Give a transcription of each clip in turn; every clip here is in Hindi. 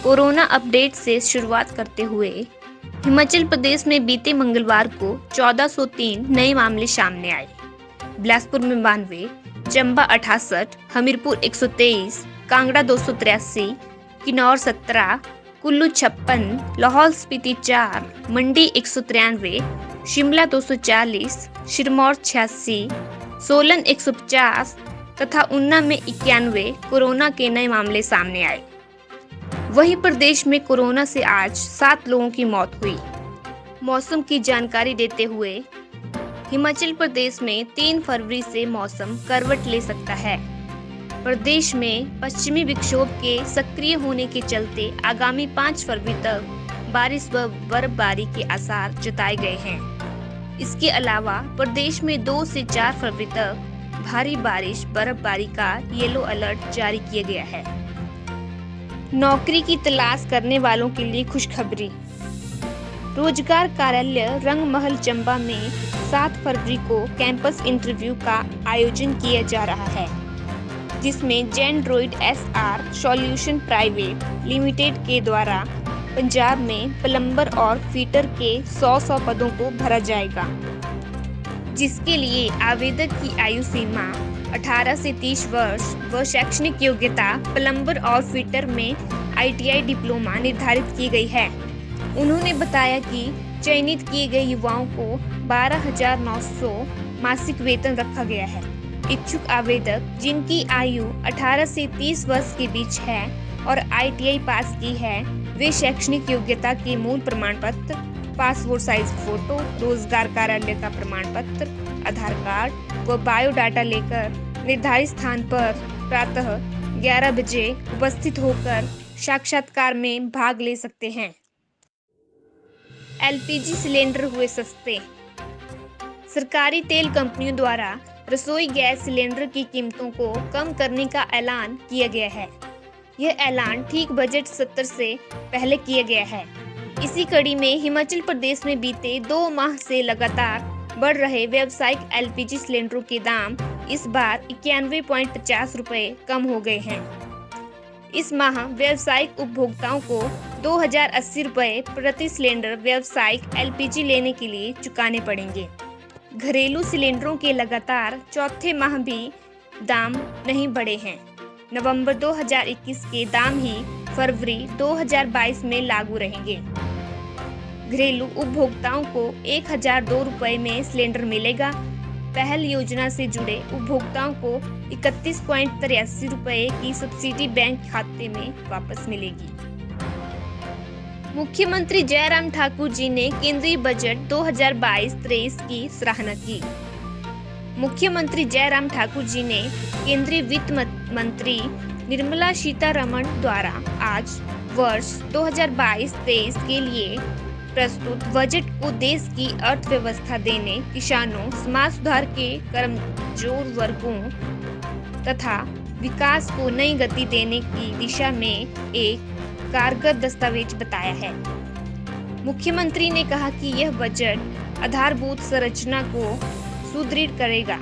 कोरोना अपडेट से शुरुआत करते हुए हिमाचल प्रदेश में बीते मंगलवार को 1403 नए मामले सामने आए। बिलासपुर में 92, चंबा 68, हमीरपुर 123, कांगड़ा 283, किन्नौर 17, कुल्लू 56, लाहौल स्पीति 4, मंडी 193, शिमला 240, सिरमौर 86, सोलन 150 तथा ऊना में 91 कोरोना के नए मामले सामने आए। वहीं प्रदेश में कोरोना से आज 7 लोगों की मौत हुई। मौसम की जानकारी देते हुए हिमाचल प्रदेश में 3 फरवरी से मौसम करवट ले सकता है। प्रदेश में पश्चिमी विक्षोभ के सक्रिय होने के चलते आगामी 5 फरवरी तक बारिश व बर्फबारी के आसार जताए गए हैं। इसके अलावा प्रदेश में 2 से 4 फरवरी तक भारी बारिश बर्फबारी का येलो अलर्ट जारी किया गया है। नौकरी की तलाश करने वालों के लिए खुशखबरी। रोजगार कार्यालय रंगमहल चंबा में 7 फरवरी को कैंपस इंटरव्यू का आयोजन किया जा रहा है, जिसमें जेनड्रॉइड एसआर सॉल्यूशन प्राइवेट लिमिटेड के द्वारा पंजाब में प्लम्बर और फिटर के 100 पदों को भरा जाएगा, जिसके लिए आवेदक की आयु सीमा 18 से 30 वर्ष व शैक्षणिक योग्यता प्लम्बर और फिटर में ITI डिप्लोमा निर्धारित की गई है। उन्होंने बताया कि चयनित किए गए युवाओं को 12,900 मासिक वेतन रखा गया है। इच्छुक आवेदक जिनकी आयु 18 से 30 वर्ष के बीच है और ITI पास की है, वे शैक्षणिक योग्यता के मूल प्रमाण पत्र, पासपोर्ट साइज फोटो, रोजगार कार्यालय का प्रमाण पत्र, आधार कार्ड व बायोडाटा लेकर निर्धारित स्थान पर प्रातः 11 बजे उपस्थित होकर साक्षात्कार में भाग ले सकते हैं। LPG सिलेंडर हुए सस्ते। सरकारी तेल कंपनियों द्वारा रसोई गैस सिलेंडर की कीमतों को कम करने का ऐलान किया गया है। यह ऐलान ठीक बजट सत्र से पहले किया गया है। इसी कड़ी में हिमाचल प्रदेश में बीते 2 माह से लगातार बढ़ रहे व्यावसायिक LPG सिलेंडरों के दाम इस बार 91.50 रुपये कम हो गए हैं। इस माह व्यावसायिक उपभोक्ताओं को 2,080 रुपये प्रति सिलेंडर व्यावसायिक LPG लेने के लिए चुकाने पड़ेंगे। घरेलू सिलेंडरों के लगातार चौथे माह भी दाम नहीं बढ़े हैं। नवंबर 2021 के दाम ही फरवरी 2022 में लागू रहेंगे। घरेलू उपभोक्ताओं को 1,002 रुपये में सिलेंडर मिलेगा। पहल योजना से जुड़े उपभोक्ताओं को 31.83 रुपये की सब्सिडी बैंक खाते में वापस मिलेगी। मुख्यमंत्री जयराम ठाकुर जी ने केंद्रीय बजट 2022-23 की सराहना की। मुख्यमंत्री जयराम ठाकुर जी ने केंद्रीय वित्त मंत्री निर्मला सीतारमण द्वारा आज वर्ष 2022-23 के लिए प्रस्तुत बजट को देश की अर्थव्यवस्था देने, किसानों, समाज सुधार के कमजोर वर्गों तथा विकास को नई गति देने की दिशा में एक कारगर दस्तावेज बताया है। मुख्यमंत्री ने कहा कि यह बजट आधारभूत संरचना को सुदृढ़ करेगा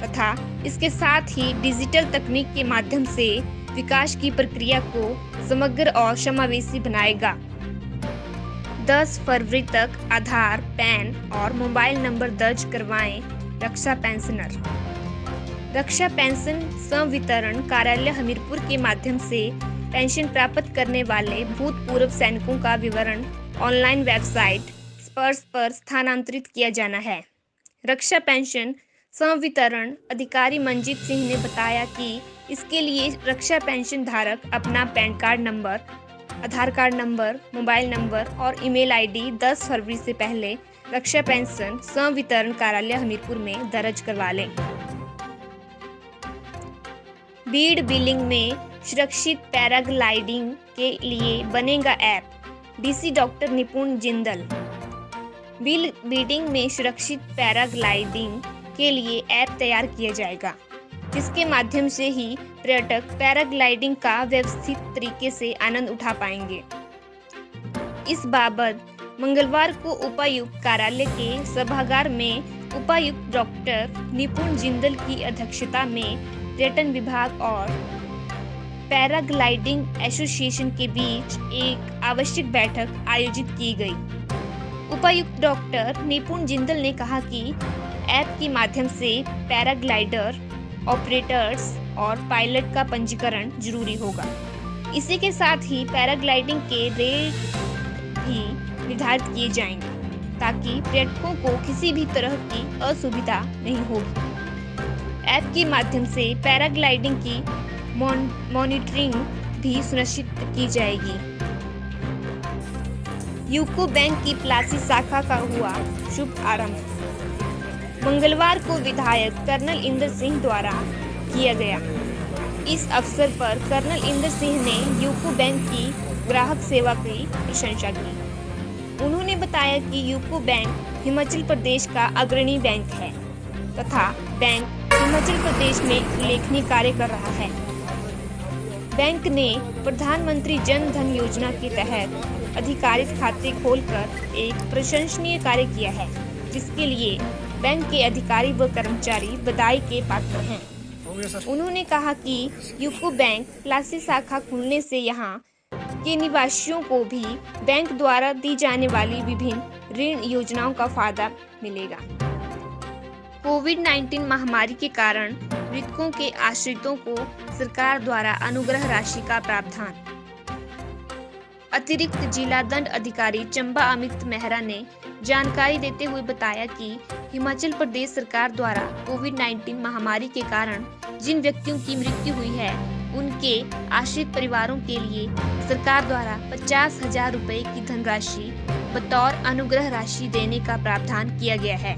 तथा इसके साथ ही डिजिटल तकनीक के माध्यम से विकास की प्रक्रिया को समग्र और समावेशी बनाएगा। 10 फरवरी तक आधार, पैन और मोबाइल नंबर दर्ज करवाएं रक्षा पेंशनर। रक्षा पेंशन संवितरण कार्यालय हमीरपुर के माध्यम से पेंशन प्राप्त करने वाले भूतपूर्व सैनिकों का विवरण ऑनलाइन वेबसाइट स्पर्श पर स्थानांतरित किया जाना है। रक्षा पेंशन संवितरण अधिकारी मंजीत सिंह ने बताया कि इसके लिए रक्षा पेंशन धारक अपना पैन कार्ड नंबर, आधार कार्ड नंबर, मोबाइल नंबर और ईमेल ID 10 फरवरी से पहले रक्षा पेंशन संवितरण कार्यालय हमीरपुर में दर्ज करवा लें। बीड़ बिलिंग में सुरक्षित पैराग्लाइडिंग के लिए बनेगा app, DC doctor Nipun Jindal. Beading में सुरक्षित पैराग्लाइडिंग के लिए ऐप तैयार किया जाएगा, जिसके माध्यम से ही पर्यटक पैराग्लाइडिंग का व्यवस्थित तरीके से आनंद उठा पाएंगे। इस बाबत मंगलवार को उपायुक्त कार्यालय के सभागार में उपायुक्त डॉक्टर निपुण जिंदल की अध्यक्षता में पर्यटन विभाग और पैराग्लाइडिंग एसोसिएशन के बीच एक आवश्यक बैठक आयोजित की गई। उपायुक्त डॉक्टर निपुण जिंदल ने कहा कि ऐप के माध्यम से पैराग्लाइडर, ऑपरेटर्स और पायलट का पंजीकरण जरूरी होगा। इसी के साथ ही पैराग्लाइडिंग के रेट भी निर्धारित किए जाएंगे ताकि पर्यटकों को किसी भी तरह की असुविधा नहीं होगी। ऐप के माध्यम से पैराग्लाइडिंग की मॉनिटरिंग भी सुनिश्चित की जाएगी। यूको बैंक की प्लासी शाखा का हुआ शुभ आरंभ। मंगलवार को विधायक कर्नल इंदर सिंह द्वारा किया गया। इस अवसर पर कर्नल इंदर सिंह ने यूको बैंक की ग्राहक सेवा की प्रशंसा की। उन्होंने बताया कि यूको बैंक हिमाचल प्रदेश का अग्रणी बैंक है तथा बैंक हिमाचल प्रदेश में उल्लेखनीय कार्य कर रहा है। बैंक ने प्रधानमंत्री जन धन योजना के तहत अधिकारित खाते खोलकर एक प्रशंसनीय कार्य किया है, जिसके लिए बैंक के अधिकारी व कर्मचारी बधाई के पात्र हैं। उन्होंने कहा कि यूको बैंक प्लासी शाखा खुलने से यहाँ के निवासियों को भी बैंक द्वारा दी जाने वाली विभिन्न ऋण योजनाओं का फायदा मिलेगा। कोविड-19 महामारी के कारण मृतकों के आश्रितों को सरकार द्वारा अनुग्रह राशि का प्रावधान। अतिरिक्त जिला दंड अधिकारी चंबा अमित मेहरा ने जानकारी देते हुए बताया कि हिमाचल प्रदेश सरकार द्वारा कोविड-19 महामारी के कारण जिन व्यक्तियों की मृत्यु हुई है, उनके आश्रित परिवारों के लिए सरकार द्वारा 50,000 रुपए की धनराशि बतौर अनुग्रह राशि देने का प्रावधान किया गया है।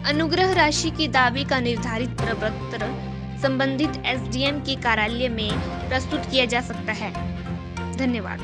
अनुग्रह राशि के दावे का निर्धारित प्रपत्र संबंधित एसडीएम के कार्यालय में प्रस्तुत किया जा सकता है। धन्यवाद।